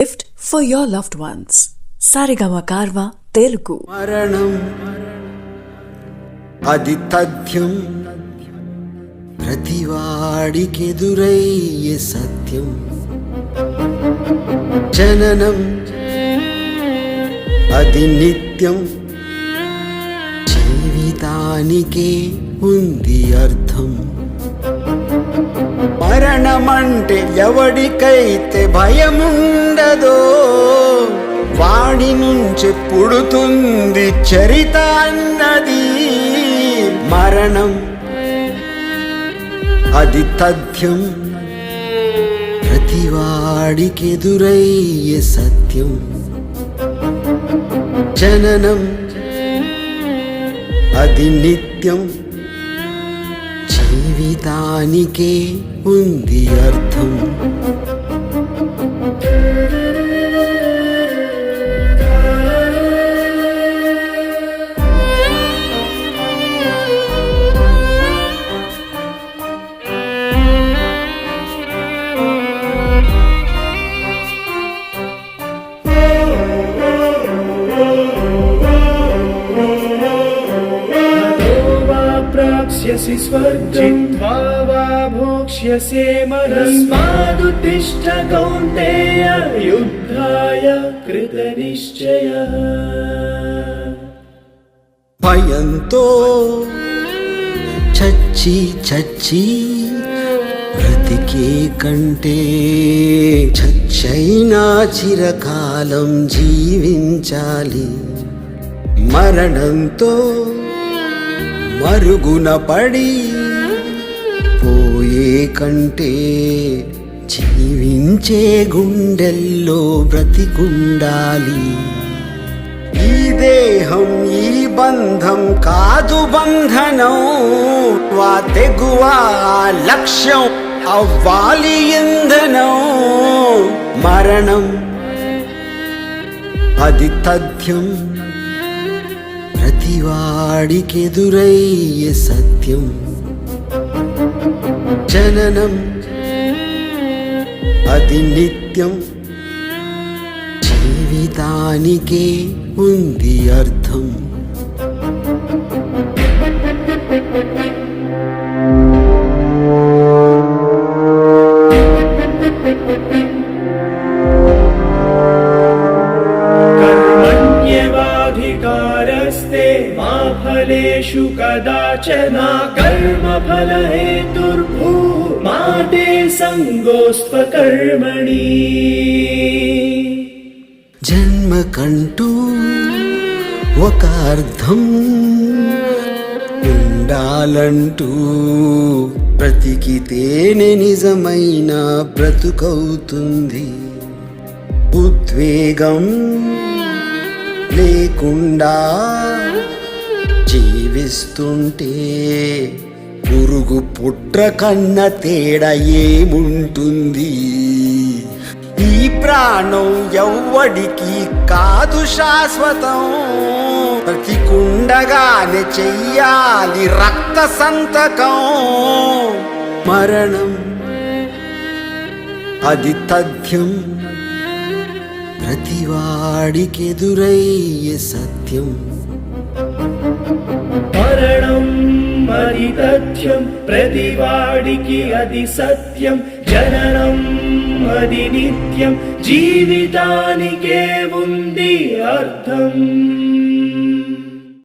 Gift for your loved ones. Saregama Karva Telugu. మరణం అది తథ్యం, ప్రతివాడికెదురయ్యే సత్యం. జననం అది నిత్యం, జీవితానికే ఉంది అర్థం. మరణమంటే ఎవడికైతే భయముండదో వాడి నుంచి పుడుతుంది చరిత అన్నది. మరణం అది తథ్యం, ప్రతివాడికెదురయ్యే సత్యం. జననం అది నిత్యం, జీవితానికే ఉంది అర్థం. प्राप्स्यसि स्वर्जित्वा वा भोक्ष्यसे मनस्मादुत्तिष्ठ कौन्तेय युद्धाय कृतनिश्चयः. భయంతో చచ్చి చచ్చి బ్రతికే కంటే చచ్చైనా చిరకాలం జీవించాలి. మరణంతో మరుగున పడి పోయే కంటే జీవించే గుండెల్లో బ్రతికుండాలి. ఈ దేహం ఈ బంధం కాదు బంధనం, వా తెగువ లక్ష్యం అవ్వాలి ఇంధనం. మరణం అది తథ్యం, ప్రతివాడికెదురయ్యే సత్యం. జననం అది నిత్యం, జీవితానికే ఉంది అర్థం. कर्मण्येवाधिकारस्ते मा फलेषु कदाचन कर्मफलहेतुर्भूः मा ते संगोऽस्त्वकर्मणि. జన్మకంటూ ఒక అర్థం ఉండాలంటూ బ్రతికితేనే నిజమైన బ్రతుకవుతుంది. ఉద్వేగం లేకుండా జీవిస్తుంటే పురుగు పుట్ర కన్న తేడా ఏముంటుంది? ఈ ప్రాణం ఎవ్వడికి కాదు శాశ్వతం, బ్రతికుండగానే చెయ్యాలి రక్త సంతకం. మరణం అది తథ్యం, ప్రతివాడికెదురయ్యే సత్యం. మరణం అది తథ్యం, ప్రతివాడికి అది సత్యం. జననం అది నిత్యం, జీవితానికే ఉంది అర్థం.